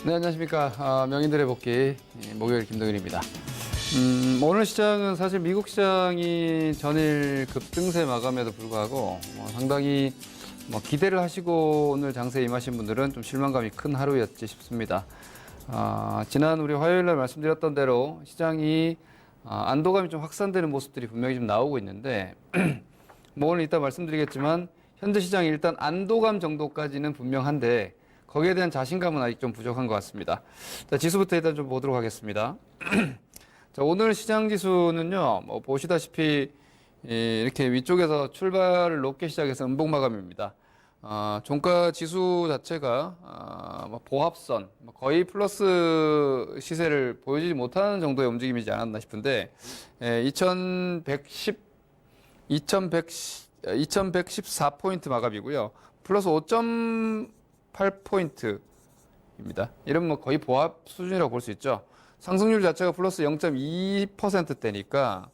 네, 안녕하십니까. 명인들의 복귀 목요일 김동일입니다. 오늘 시장은 사실 미국 시장이 전일 급등세 마감에도 불구하고 상당히 기대를 하시고 오늘 장세에 임하신 분들은 좀 실망감이 큰 하루였지 싶습니다. 지난 우리 화요일 날 말씀드렸던 대로 시장이 안도감이 좀 확산되는 모습들이 분명히 좀 나오고 있는데 오늘 이따 말씀드리겠지만 현재 시장이 일단 안도감 정도까지는 분명한데 거기에 대한 자신감은 아직 좀 부족한 것 같습니다. 자, 지수부터 일단 좀 보도록 하겠습니다. 자, 오늘 시장 지수는요, 보시다시피 이렇게 위쪽에서 출발을 높게 시작해서 음봉 마감입니다. 종가 지수 자체가 보합선, 거의 플러스 시세를 보여주지 못하는 정도의 움직임이지 않았나 싶은데 2114포인트 마감이고요. 플러스 8포인트입니다. 이러면 거의 보합 수준이라고 볼 수 있죠. 상승률 자체가 플러스 0.2%대니까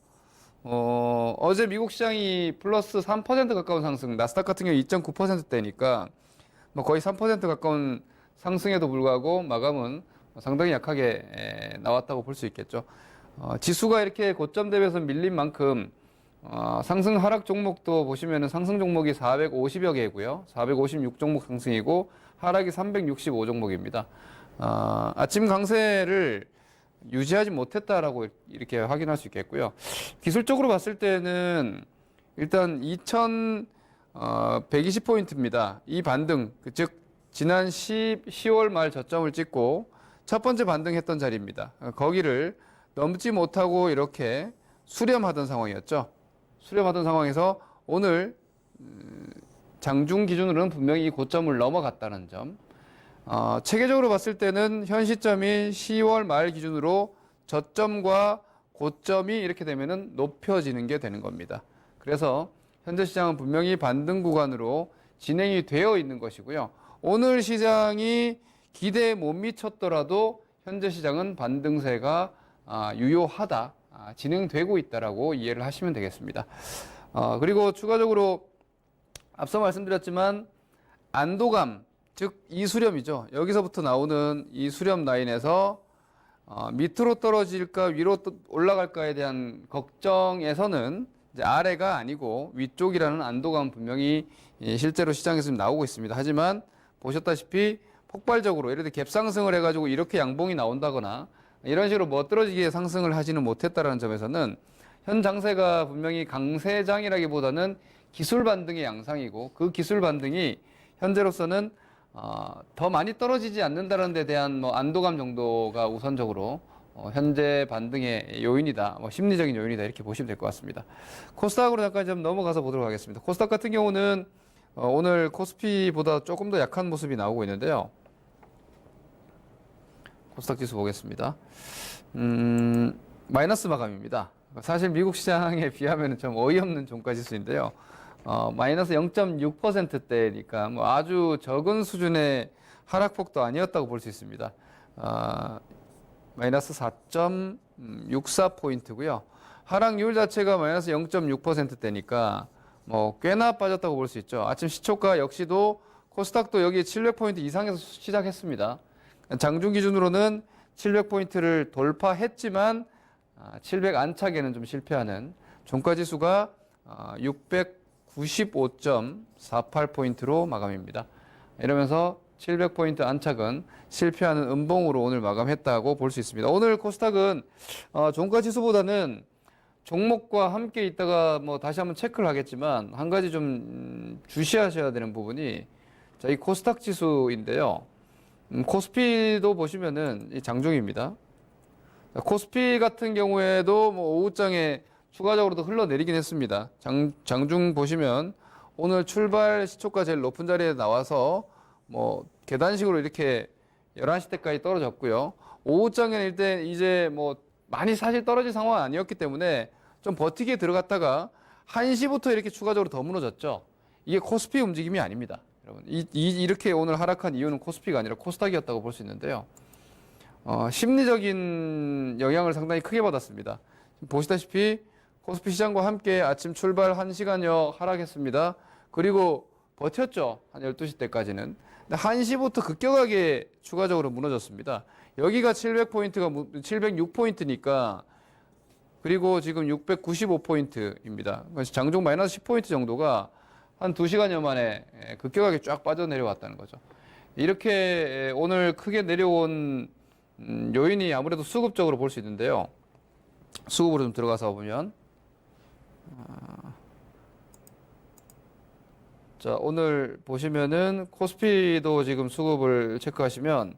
어제 미국 시장이 플러스 3% 가까운 상승, 나스닥 같은 경우 2.9%대니까 거의 3% 가까운 상승에도 불구하고 마감은 상당히 약하게 나왔다고 볼 수 있겠죠. 지수가 이렇게 고점 대비해서 밀린 만큼 상승 하락 종목도 보시면은 상승 종목이 450여 개고요. 456 종목 상승이고 하락이 365 종목입니다. 아침 강세를 유지하지 못했다라고 이렇게 확인할 수 있겠고요. 기술적으로 봤을 때는 일단 2120포인트입니다. 이 반등, 즉 지난 10월 말 저점을 찍고 첫 번째 반등했던 자리입니다. 거기를 넘지 못하고 이렇게 수렴하던 상황이었죠. 수렴하던 상황에서 오늘 장중 기준으로는 분명히 이 고점을 넘어갔다는 점. 체계적으로 봤을 때는 현 시점이 10월 말 기준으로 저점과 고점이 이렇게 되면은 높여지는 게 되는 겁니다. 그래서 현재 시장은 분명히 반등 구간으로 진행이 되어 있는 것이고요. 오늘 시장이 기대에 못 미쳤더라도 현재 시장은 반등세가 유효하다. 진행되고 있다라고 이해를 하시면 되겠습니다. 그리고 추가적으로 앞서 말씀드렸지만 안도감, 즉 이수렴이죠. 여기서부터 나오는 이 수렴 라인에서 밑으로 떨어질까 위로 올라갈까에 대한 걱정에서는 이제 아래가 아니고 위쪽이라는 안도감 분명히 실제로 시장에서 좀 나오고 있습니다. 하지만 보셨다시피 폭발적으로 예를 들어 갭상승을 해가지고 이렇게 양봉이 나온다거나 이런 식으로 멋들어지게 상승을 하지는 못했다는 점에서는 현 장세가 분명히 강세장이라기보다는 기술 반등의 양상이고 그 기술 반등이 현재로서는 더 많이 떨어지지 않는다는 데 대한 안도감 정도가 우선적으로 현재 반등의 요인이다, 심리적인 요인이다 이렇게 보시면 될 것 같습니다. 코스닥으로 잠깐 좀 넘어가서 보도록 하겠습니다. 코스닥 같은 경우는 오늘 코스피보다 조금 더 약한 모습이 나오고 있는데요. 코스닥 지수 보겠습니다. 마이너스 마감입니다. 사실 미국 시장에 비하면 좀 어이없는 종가 지수인데요. 마이너스 0.6%대니까 아주 적은 수준의 하락폭도 아니었다고 볼 수 있습니다. 마이너스 4.64포인트고요. 하락률 자체가 마이너스 0.6%대니까 꽤나 빠졌다고 볼 수 있죠. 아침 시초가 역시도 코스닥도 여기 700포인트 이상에서 시작했습니다. 장중 기준으로는 700포인트를 돌파했지만 700 안착에는 좀 실패하는 종가 지수가 695.48포인트로 마감입니다. 이러면서 700포인트 안착은 실패하는 음봉으로 오늘 마감했다고 볼 수 있습니다. 오늘 코스닥은 종가 지수보다는 종목과 함께 있다가 다시 한번 체크를 하겠지만 한 가지 좀 주시하셔야 되는 부분이 이 코스닥 지수인데요. 코스피도 보시면은 장중입니다. 코스피 같은 경우에도 오후장에 추가적으로도 흘러내리긴 했습니다. 장중 보시면 오늘 출발 시초가 제일 높은 자리에 나와서 계단식으로 이렇게 11시 때까지 떨어졌고요. 오후장에는 일단 이제 많이 사실 떨어질 상황은 아니었기 때문에 좀 버티게 들어갔다가 1시부터 이렇게 추가적으로 더 무너졌죠. 이게 코스피 움직임이 아닙니다. 여러분, 이렇게 오늘 하락한 이유는 코스피가 아니라 코스닥이었다고 볼 수 있는데요. 심리적인 영향을 상당히 크게 받았습니다. 보시다시피 코스피 시장과 함께 아침 출발 1시간여 하락했습니다. 그리고 버텼죠. 한 12시 때까지는. 근데 1시부터 급격하게 추가적으로 무너졌습니다. 여기가 700포인트가 706포인트니까 그리고 지금 695포인트입니다. 장중 마이너스 10포인트 정도가 한 2시간여 만에 급격하게 쫙 빠져내려왔다는 거죠. 이렇게 오늘 크게 내려온 요인이 아무래도 수급적으로 볼 수 있는데요. 수급으로 좀 들어가서 보면 자, 오늘 보시면은 코스피도 지금 수급을 체크하시면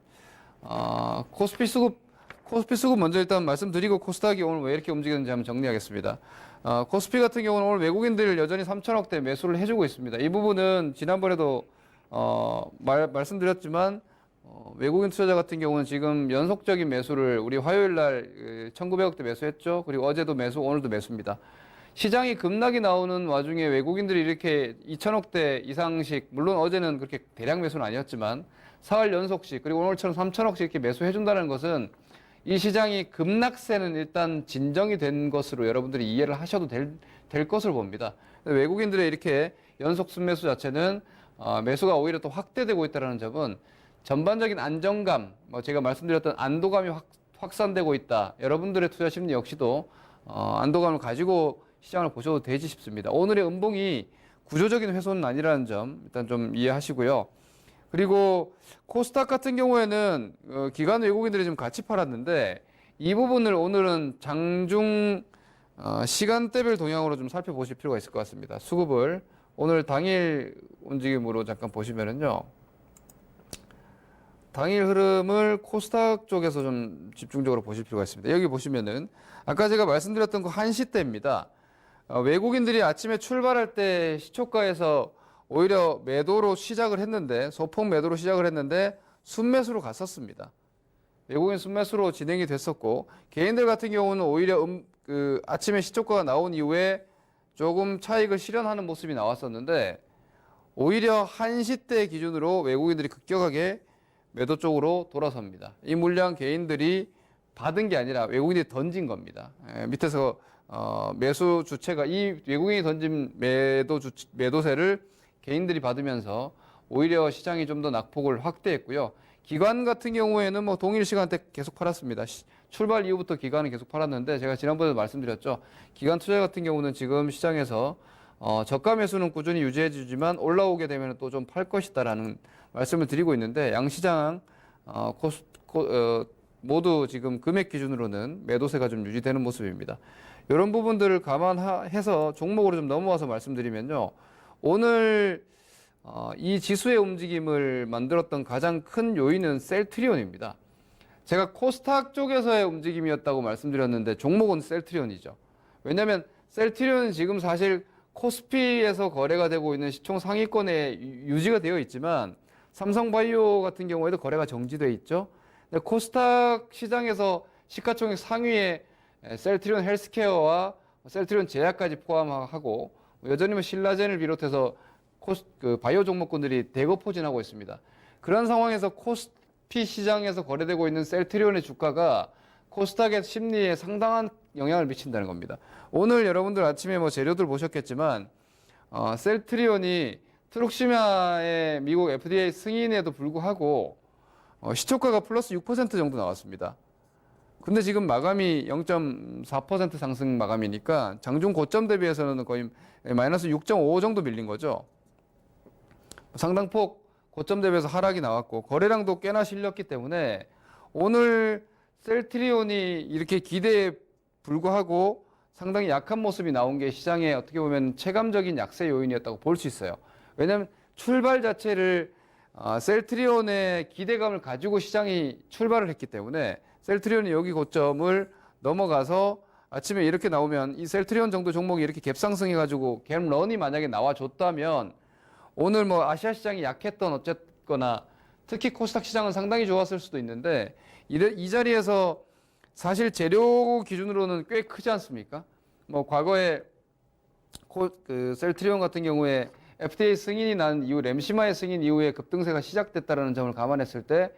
코스피 수급 먼저 일단 말씀드리고 코스닥이 오늘 왜 이렇게 움직였는지 한번 정리하겠습니다. 코스피 같은 경우는 오늘 외국인들 여전히 3천억대 매수를 해주고 있습니다. 이 부분은 지난번에도 말씀드렸지만 외국인 투자자 같은 경우는 지금 연속적인 매수를 우리 화요일 날 1,900억대 매수했죠. 그리고 어제도 매수, 오늘도 매수입니다. 시장이 급락이 나오는 와중에 외국인들이 이렇게 2천억대 이상씩, 물론 어제는 그렇게 대량 매수는 아니었지만 사흘 연속씩, 그리고 오늘처럼 3천억씩 이렇게 매수해준다는 것은 이 시장이 급락세는 일단 진정이 된 것으로 여러분들이 이해를 하셔도 될 것을 봅니다. 외국인들의 이렇게 연속 순매수 자체는 매수가 오히려 또 확대되고 있다는 점은 전반적인 안정감, 제가 말씀드렸던 안도감이 확산되고 있다. 여러분들의 투자 심리 역시도 안도감을 가지고 시장을 보셔도 되지 싶습니다. 오늘의 음봉이 구조적인 훼손은 아니라는 점 일단 좀 이해하시고요. 그리고 코스닥 같은 경우에는 기관 외국인들이 좀 같이 팔았는데 이 부분을 오늘은 장중 시간대별 동향으로 좀 살펴보실 필요가 있을 것 같습니다. 수급을 오늘 당일 움직임으로 잠깐 보시면은요. 당일 흐름을 코스닥 쪽에서 좀 집중적으로 보실 필요가 있습니다. 여기 보시면은 아까 제가 말씀드렸던 그 1시 때입니다. 외국인들이 아침에 출발할 때 시초가에서 오히려 매도로 시작을 했는데 소폭 매도로 시작을 했는데 순매수로 갔었습니다. 외국인 순매수로 진행이 됐었고 개인들 같은 경우는 오히려 아침에 시초가가 나온 이후에 조금 차익을 실현하는 모습이 나왔었는데 오히려 1시 때 기준으로 외국인들이 급격하게 매도 쪽으로 돌아섭니다. 이 물량 개인들이 받은 게 아니라 외국인이 던진 겁니다. 밑에서 매수 주체가 이 외국인이 던진 매도세를 개인들이 받으면서 오히려 시장이 좀 더 낙폭을 확대했고요. 기관 같은 경우에는 뭐 동일 시간대 계속 팔았습니다. 출발 이후부터 기관은 계속 팔았는데 제가 지난번에도 말씀드렸죠. 기관 투자 같은 경우는 지금 시장에서 저가 매수는 꾸준히 유지해 주지만 올라오게 되면 또 좀 팔 것이다라는 말씀을 드리고 있는데 양시장 모두 지금 금액 기준으로는 매도세가 좀 유지되는 모습입니다. 이런 부분들을 감안해서 종목으로 좀 넘어와서 말씀드리면요. 오늘 이 지수의 움직임을 만들었던 가장 큰 요인은 셀트리온입니다. 제가 코스닥 쪽에서의 움직임이었다고 말씀드렸는데 종목은 셀트리온이죠. 왜냐하면 셀트리온은 지금 사실 코스피에서 거래가 되고 있는 시총 상위권에 유지가 되어 있지만 삼성바이오 같은 경우에도 거래가 정지되어 있죠. 근데 코스닥 시장에서 시가총액 상위에 셀트리온 헬스케어와 셀트리온 제약까지 포함하고 여전히 뭐 신라젠을 비롯해서 바이오 종목군들이 대거 포진하고 있습니다. 그런 상황에서 코스피 시장에서 거래되고 있는 셀트리온의 주가가 코스닥의 심리에 상당한 영향을 미친다는 겁니다. 오늘 여러분들 아침에 뭐 재료들 보셨겠지만 셀트리온이 트룩시마의 미국 FDA 승인에도 불구하고 시초가가 플러스 6% 정도 나왔습니다. 근데 지금 마감이 0.4% 상승 마감이니까 장중 고점 대비해서는 거의 마이너스 6.5 정도 밀린 거죠. 상당폭 고점 대비해서 하락이 나왔고 거래량도 꽤나 실렸기 때문에 오늘 셀트리온이 이렇게 기대에 불구하고 상당히 약한 모습이 나온 게 시장에 어떻게 보면 체감적인 약세 요인이었다고 볼 수 있어요. 왜냐하면 출발 자체를 셀트리온의 기대감을 가지고 시장이 출발을 했기 때문에 셀트리온이 여기 고점을 넘어가서 아침에 이렇게 나오면 이 셀트리온 정도 종목이 이렇게 갭상승해가지고 갭런이 만약에 나와줬다면 오늘 뭐 아시아 시장이 약했던 어쨌거나 특히 코스닥 시장은 상당히 좋았을 수도 있는데 이 자리에서 사실 재료 기준으로는 꽤 크지 않습니까? 뭐 과거에 셀트리온 같은 경우에 FDA 승인이 난 이후 램시마의 승인 이후에 급등세가 시작됐다는 점을 감안했을 때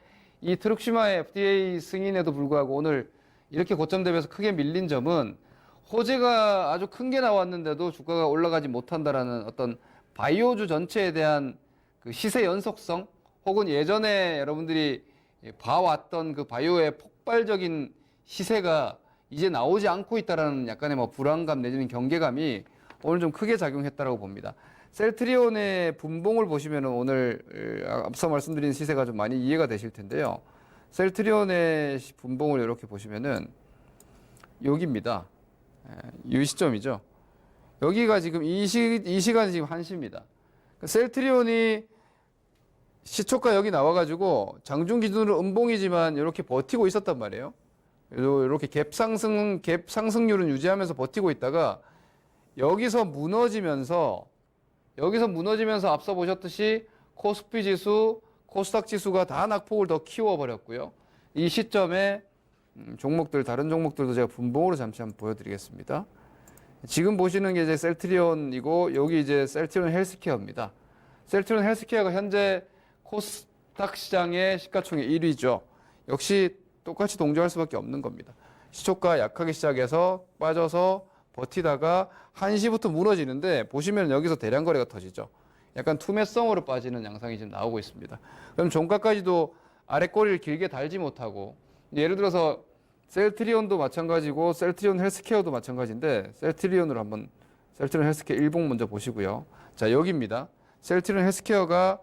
이 트룩시마의 FDA 승인에도 불구하고 오늘 이렇게 고점 대비해서 크게 밀린 점은 호재가 아주 큰 게 나왔는데도 주가가 올라가지 못한다라는 어떤 바이오주 전체에 대한 그 시세 연속성 혹은 예전에 여러분들이 봐왔던 그 바이오의 폭발적인 시세가 이제 나오지 않고 있다라는 약간의 뭐 불안감 내지는 경계감이 오늘 좀 크게 작용했다라고 봅니다. 셀트리온의 분봉을 보시면 오늘 앞서 말씀드린 시세가 좀 많이 이해가 되실 텐데요. 셀트리온의 분봉을 이렇게 보시면은 여기입니다. 이 시점이죠. 여기가 지금 이 시간이 지금 1시입니다. 셀트리온이 시초가 여기 나와가지고 장중 기준으로 음봉이지만 이렇게 버티고 있었단 말이에요. 이렇게 갭 상승률은 유지하면서 버티고 있다가 여기서 무너지면서 앞서 보셨듯이 코스피 지수, 코스닥 지수가 다 낙폭을 더 키워버렸고요. 이 시점에 종목들, 다른 종목들도 제가 분봉으로 잠시 한번 보여드리겠습니다. 지금 보시는 게 이제 셀트리온이고 여기 이제 셀트리온 헬스케어입니다. 셀트리온 헬스케어가 현재 코스닥 시장의 시가총액 1위죠. 역시 똑같이 동조할 수밖에 없는 겁니다. 시초가 약하게 시작해서 빠져서 버티다가 1시부터 무너지는데 보시면 여기서 대량 거래가 터지죠. 약간 투매성으로 빠지는 양상이 지금 나오고 있습니다. 그럼 종가까지도 아래 꼬리를 길게 달지 못하고 예를 들어서 셀트리온도 마찬가지고 셀트리온 헬스케어도 마찬가지인데 셀트리온 헬스케어 일봉 먼저 보시고요. 자, 여기입니다. 셀트리온 헬스케어가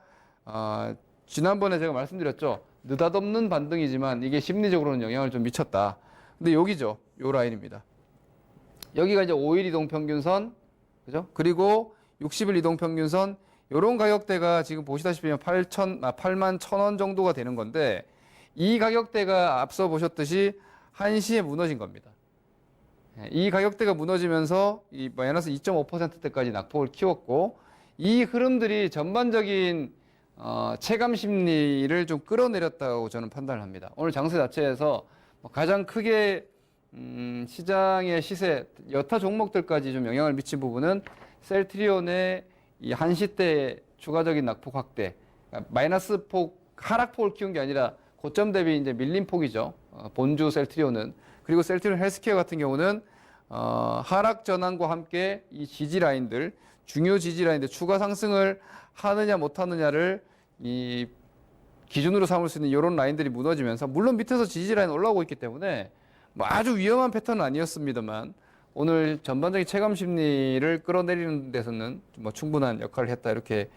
지난번에 제가 말씀드렸죠. 느닷없는 반등이지만 이게 심리적으로는 영향을 좀 미쳤다. 근데 여기죠. 요 라인입니다. 여기가 이제 5일 이동평균선, 그죠? 그리고 60일 이동평균선, 요런 가격대가 지금 보시다시피 8만 1,000원 정도가 되는 건데, 이 가격대가 앞서 보셨듯이 1시에 무너진 겁니다. 이 가격대가 무너지면서 이 마이너스 2.5%대까지 낙폭을 키웠고, 이 흐름들이 전반적인 체감 심리를 좀 끌어내렸다고 저는 판단을 합니다. 오늘 장세 자체에서 가장 크게 시장의 시세, 여타 종목들까지 좀 영향을 미친 부분은 셀트리온의 이 한시대 추가적인 낙폭 확대, 마이너스 폭, 하락폭을 키운 게 아니라 고점 대비 이제 밀린 폭이죠. 본주 셀트리온은. 그리고 셀트리온 헬스케어 같은 경우는 하락 전환과 함께 이 지지 라인들, 중요 지지 라인들 추가 상승을 하느냐 못 하느냐를 이 기준으로 삼을 수 있는 이런 라인들이 무너지면서 물론 밑에서 지지 라인 올라오고 있기 때문에 뭐 아주 위험한 패턴은 아니었습니다만 오늘 전반적인 체감 심리를 끌어내리는 데서는 뭐 충분한 역할을 했다 이렇게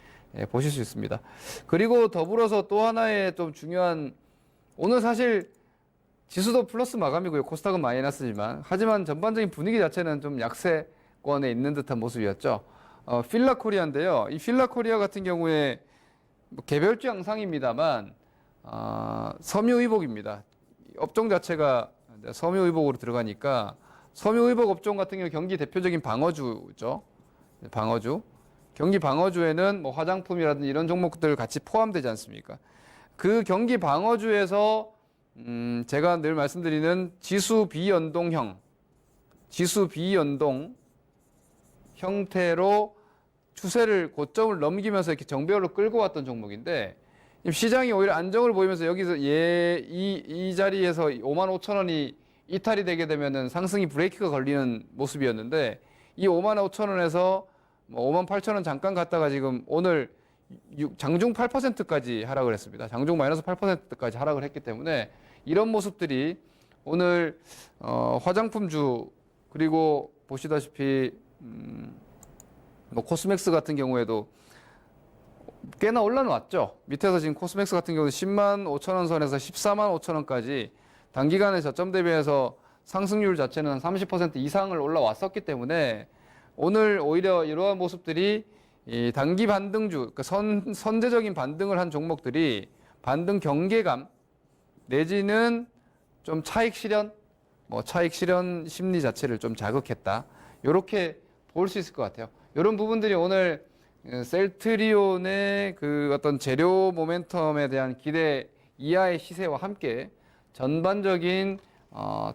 보실 수 있습니다. 그리고 더불어서 또 하나의 좀 중요한 오늘 사실 지수도 플러스 마감이고요. 코스닥은 마이너스지만 하지만 전반적인 분위기 자체는 좀 약세권에 있는 듯한 모습이었죠. 필라코리아인데요. 이 필라코리아 같은 경우에 뭐 개별주 양상입니다만 섬유의복입니다. 업종 자체가 섬유의복으로 들어가니까 섬유의복 업종 같은 경우 경기 대표적인 방어주죠. 방어주. 경기 방어주에는 뭐 화장품이라든지 이런 종목들 같이 포함되지 않습니까? 그 경기 방어주에서 제가 늘 말씀드리는 지수 비연동 형태로 추세를 고점을 넘기면서 이렇게 정배열로 끌고 왔던 종목인데 시장이 오히려 안정을 보이면서 여기서 이 자리에서 55,000원이 이탈이 되게 되면은 상승이 브레이크가 걸리는 모습이었는데 이 55,000원에서 58,000원 잠깐 갔다가 지금 오늘 장중 8%까지 하락을 했습니다. 장중 마이너스 8%까지 하락을 했기 때문에 이런 모습들이 오늘 화장품주 그리고 보시다시피 뭐 코스맥스 같은 경우에도 꽤나 올라왔죠. 밑에서 지금 코스맥스 같은 경우는 10만 5천원 선에서 14만 5천원까지 단기간에 저점 대비해서 상승률 자체는 한 30% 이상을 올라왔었기 때문에 오늘 오히려 이러한 모습들이 이 단기 반등주, 그러니까 선제적인 반등을 한 종목들이 반등 경계감 내지는 좀 차익 실현 심리 자체를 좀 자극했다. 이렇게 볼 수 있을 것 같아요. 이런 부분들이 오늘 셀트리온의 그 어떤 재료 모멘텀에 대한 기대 이하의 시세와 함께 전반적인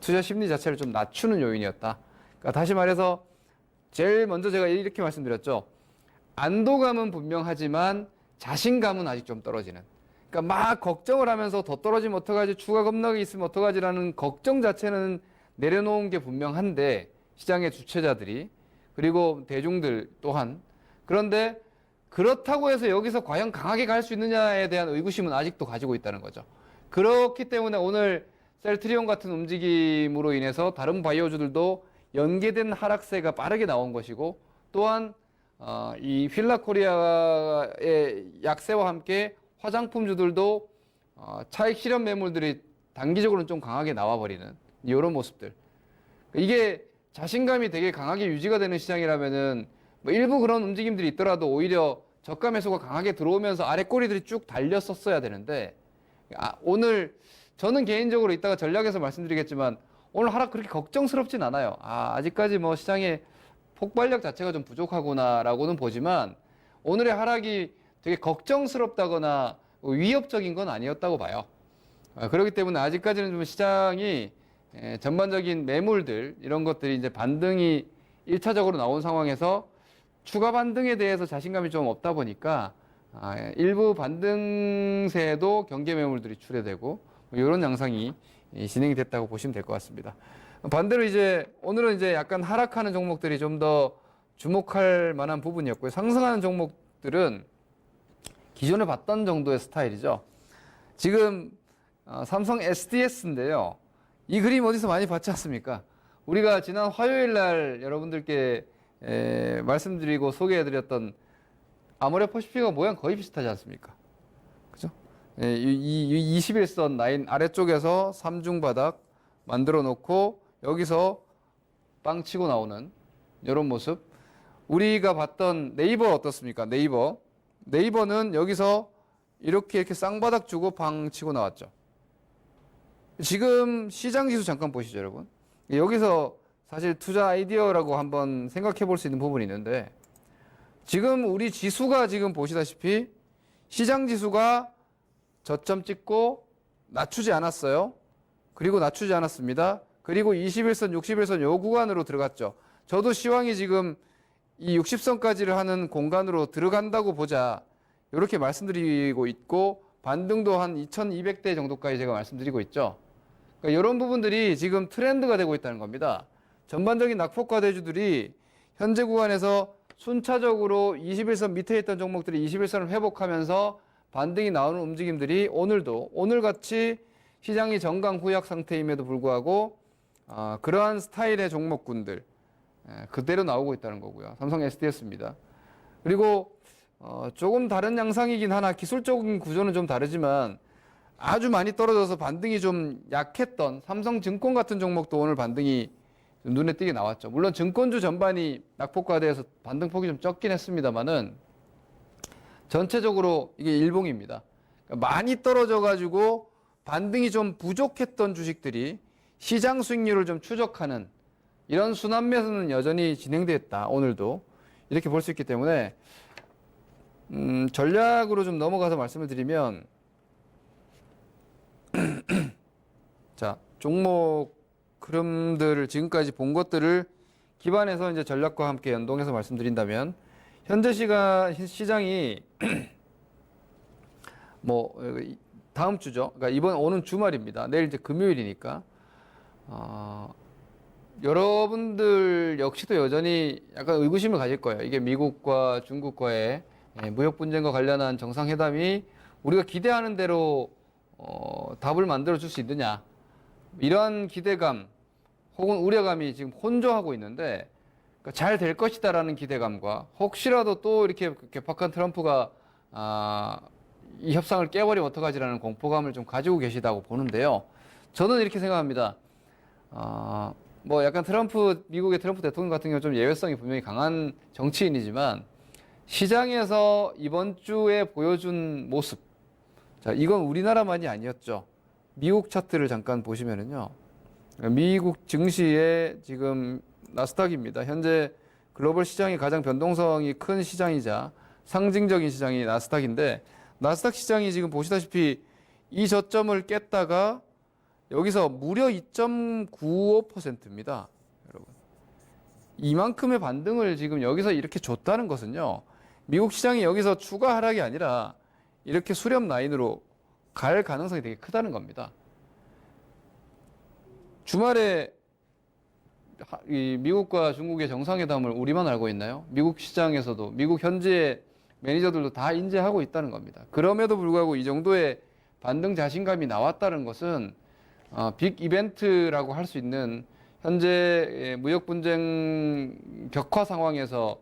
투자 심리 자체를 좀 낮추는 요인이었다. 그러니까 다시 말해서 제일 먼저 제가 이렇게 말씀드렸죠. 안도감은 분명하지만 자신감은 아직 좀 떨어지는. 그러니까 막 걱정을 하면서 더 떨어지면 어떡하지, 추가 급락이 있으면 어떡하지라는 걱정 자체는 내려놓은 게 분명한데 시장의 주체자들이 그리고 대중들 또한 그런데 그렇다고 해서 여기서 과연 강하게 갈 수 있느냐에 대한 의구심은 아직도 가지고 있다는 거죠. 그렇기 때문에 오늘 셀트리온 같은 움직임으로 인해서 다른 바이오주들도 연계된 하락세가 빠르게 나온 것이고, 또한 이 휠라코리아의 약세와 함께 화장품주들도 차익 실현 매물들이 단기적으로는 좀 강하게 나와버리는 이런 모습들. 이게 자신감이 되게 강하게 유지가 되는 시장이라면은 뭐 일부 그런 움직임들이 있더라도 오히려 저가 매수가 강하게 들어오면서 아래 꼬리들이 쭉 달렸었어야 되는데, 오늘 저는 개인적으로 이따가 전략에서 말씀드리겠지만 오늘 하락 그렇게 걱정스럽진 않아요. 아직까지 뭐 시장의 폭발력 자체가 좀 부족하구나라고는 보지만 오늘의 하락이 되게 걱정스럽다거나 위협적인 건 아니었다고 봐요. 그렇기 때문에 아직까지는 좀 시장이 전반적인 매물들 이런 것들이 이제 반등이 1차적으로 나온 상황에서 추가 반등에 대해서 자신감이 좀 없다 보니까 일부 반등세에도 경계 매물들이 출회되고 이런 양상이 진행이 됐다고 보시면 될 것 같습니다. 반대로 이제 오늘은 이제 약간 하락하는 종목들이 좀 더 주목할 만한 부분이었고요. 상승하는 종목들은 기존에 봤던 정도의 스타일이죠. 지금 삼성 SDS인데요. 이 그림 어디서 많이 봤지 않습니까? 우리가 지난 화요일 날 여러분들께 말씀드리고 소개해드렸던 아모레퍼시픽과 모양 거의 비슷하지 않습니까? 그죠? 이 21선 라인 아래쪽에서 삼중바닥 만들어 놓고 여기서 빵 치고 나오는 이런 모습. 우리가 봤던 네이버 어떻습니까? 네이버는 여기서 이렇게 쌍바닥 주고 방 치고 나왔죠. 지금 시장 지수 잠깐 보시죠, 여러분. 여기서 사실 투자 아이디어라고 한번 생각해 볼 수 있는 부분이 있는데, 지금 우리 지수가 지금 보시다시피 시장 지수가 저점 찍고 낮추지 않았어요. 그리고 낮추지 않았습니다. 그리고 21선, 61선 요 구간으로 들어갔죠. 저도 시황이 지금 이 60선까지를 하는 공간으로 들어간다고 보자, 이렇게 말씀드리고 있고, 반등도 한 2200대 정도까지 제가 말씀드리고 있죠. 그러니까 이런 부분들이 지금 트렌드가 되고 있다는 겁니다. 전반적인 낙폭과 대주들이 현재 구간에서 순차적으로 21선 밑에 있던 종목들이 21선을 회복하면서 반등이 나오는 움직임들이 오늘도 오늘같이 시장이 정강 후약 상태임에도 불구하고 그러한 스타일의 종목군들 그대로 나오고 있다는 거고요. 삼성 SDS입니다. 그리고 조금 다른 양상이긴 하나 기술적인 구조는 좀 다르지만 아주 많이 떨어져서 반등이 좀 약했던 삼성증권 같은 종목도 오늘 반등이 눈에 띄게 나왔죠. 물론 증권주 전반이 낙폭과대해서 반등폭이 좀 적긴 했습니다만은 전체적으로 이게 일봉입니다. 그러니까 많이 떨어져가지고 반등이 좀 부족했던 주식들이 시장 수익률을 좀 추적하는 이런 순환매수는 여전히 진행됐다. 오늘도 이렇게 볼 수 있기 때문에 전략으로 좀 넘어가서 말씀을 드리면 자, 종목 흐름들을 지금까지 본 것들을 기반해서 이제 전략과 함께 연동해서 말씀드린다면 현재 시장이 뭐 다음 주죠. 그러니까 이번 오는 주말입니다. 내일 이제 금요일이니까 여러분들 역시도 여전히 약간 의구심을 가질 거예요. 이게 미국과 중국과의 무역 분쟁과 관련한 정상회담이 우리가 기대하는 대로 답을 만들어 줄 수 있느냐, 이러한 기대감 혹은 우려감이 지금 혼조하고 있는데, 그러니까 잘 될 것이다라는 기대감과 혹시라도 또 이렇게 개팍한 트럼프가 이 협상을 깨버리면 어떡하지라는 공포감을 좀 가지고 계시다고 보는데요. 저는 이렇게 생각합니다. 뭐 약간 미국의 트럼프 대통령 같은 경우 좀 예외성이 분명히 강한 정치인이지만 시장에서 이번 주에 보여준 모습, 자, 이건 우리나라만이 아니었죠. 미국 차트를 잠깐 보시면은요. 미국 증시의 지금 나스닥입니다. 현재 글로벌 시장이 가장 변동성이 큰 시장이자 상징적인 시장이 나스닥인데, 나스닥 시장이 지금 보시다시피 이 저점을 깼다가 여기서 무려 2.95%입니다. 여러분. 이만큼의 반등을 지금 여기서 이렇게 줬다는 것은요. 미국 시장이 여기서 추가 하락이 아니라 이렇게 수렴 라인으로 갈 가능성이 되게 크다는 겁니다. 주말에 이 미국과 중국의 정상회담을 우리만 알고 있나요? 미국 시장에서도, 미국 현지의 매니저들도 다 인지하고 있다는 겁니다. 그럼에도 불구하고 이 정도의 반등 자신감이 나왔다는 것은 빅 이벤트라고 할 수 있는 현재 무역 분쟁 격화 상황에서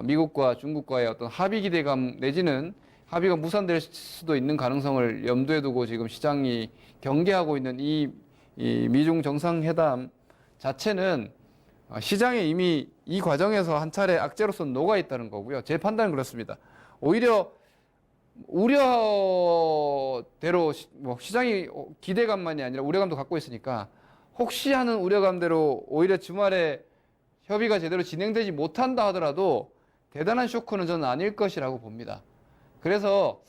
미국과 중국과의 어떤 합의 기대감 내지는 합의가 무산될 수도 있는 가능성을 염두에 두고 지금 시장이 경계하고 있는 이 미중 정상회담 자체는 시장에 이미 이 과정에서 한 차례 악재로서 녹아 있다는 거고요. 제 판단은 그렇습니다. 오히려 우려대로 뭐 시장이 기대감만이 아니라 우려감도 갖고 있으니까 혹시 하는 우려감대로 오히려 주말에 협의가 제대로 진행되지 못한다 하더라도 대단한 쇼크는 저는 아닐 것이라고 봅니다. 그래서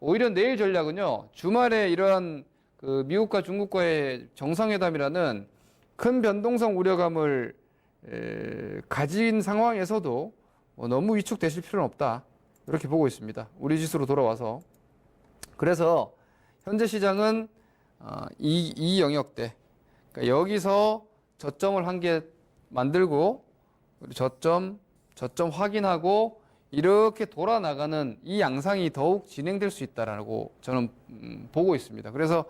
오히려 내일 전략은요, 주말에 이러한 그 미국과 중국과의 정상회담이라는 큰 변동성 우려감을 가진 상황에서도 너무 위축되실 필요는 없다. 이렇게 보고 있습니다. 우리 지수로 돌아와서. 그래서 현재 시장은 이 영역대, 그러니까 여기서 저점을 한 개 만들고 저점 확인하고 이렇게 돌아나가는 이 양상이 더욱 진행될 수 있다라고 저는 보고 있습니다. 그래서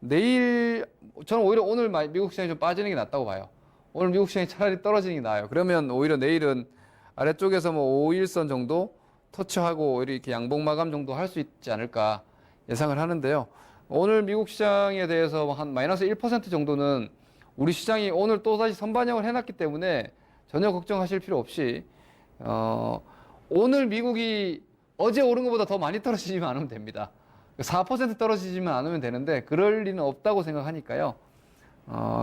내일 저는 오히려 오늘 미국 시장이 좀 빠지는 게 낫다고 봐요. 오늘 미국 시장이 차라리 떨어지는 게 나아요. 그러면 오히려 내일은 아래쪽에서 뭐 5일선 정도 터치하고 이렇게 양봉 마감 정도 할 수 있지 않을까 예상을 하는데요. 오늘 미국 시장에 대해서 한 마이너스 1% 정도는 우리 시장이 오늘 또다시 선반영을 해놨기 때문에 전혀 걱정하실 필요 없이 오늘 미국이 어제 오른 것보다 더 많이 떨어지지만 않으면 됩니다. 4% 떨어지지만 않으면 되는데 그럴 리는 없다고 생각하니까요.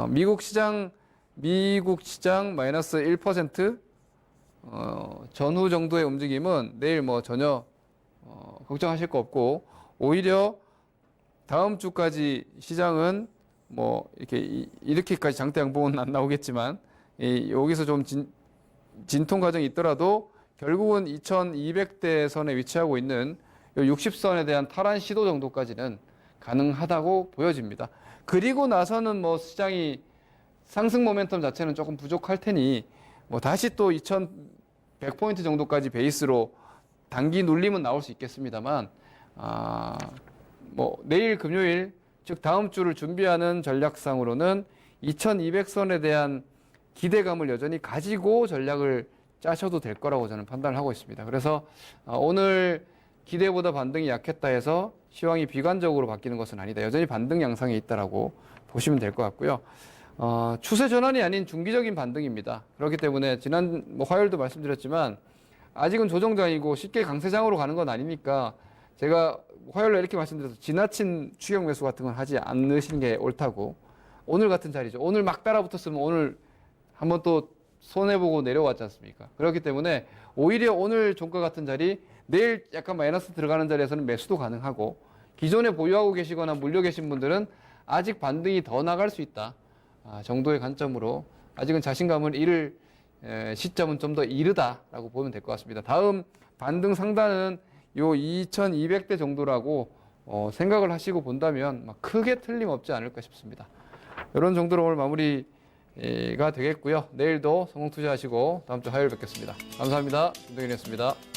미국 시장 마이너스 1% 전후 정도의 움직임은 내일 뭐 전혀 걱정하실 거 없고 오히려 다음 주까지 시장은 뭐 이렇게까지 장대 양봉은 안 나오겠지만 여기서 좀 진통 과정이 있더라도 결국은 2200대 선에 위치하고 있는 60선에 대한 탈환 시도 정도까지는 가능하다고 보여집니다. 그리고 나서는 뭐 시장이 상승 모멘텀 자체는 조금 부족할 테니 뭐 다시 또 2100포인트 정도까지 베이스로 단기 눌림은 나올 수 있겠습니다만 뭐 내일 금요일 즉 다음 주를 준비하는 전략상으로는 2200선에 대한 기대감을 여전히 가지고 전략을 짜셔도 될 거라고 저는 판단을 하고 있습니다. 그래서 오늘 기대보다 반등이 약했다 해서 시황이 비관적으로 바뀌는 것은 아니다. 여전히 반등 양상에 있다라고 보시면 될 것 같고요. 추세 전환이 아닌 중기적인 반등입니다. 그렇기 때문에 지난 뭐 화요일도 말씀드렸지만 아직은 조정장이고 쉽게 강세장으로 가는 건 아니니까 제가 화요일에 이렇게 말씀드려서 지나친 추격 매수 같은 건 하지 않으시는 게 옳다고. 오늘 같은 자리죠. 오늘 막 따라붙었으면 오늘 한번 또 손해보고 내려왔지 않습니까? 그렇기 때문에 오히려 오늘 종가 같은 자리 내일 약간 마이너스 들어가는 자리에서는 매수도 가능하고 기존에 보유하고 계시거나 물려 계신 분들은 아직 반등이 더 나갈 수 있다 정도의 관점으로 아직은 자신감을 잃을 시점은 좀 더 이르다라고 보면 될 것 같습니다. 다음 반등 상단은 요 2200대 정도라고 생각을 하시고 본다면 막 크게 틀림없지 않을까 싶습니다. 이런 정도로 오늘 마무리가 되겠고요. 내일도 성공 투자하시고 다음 주 화요일 뵙겠습니다. 감사합니다. 김동현이었습니다.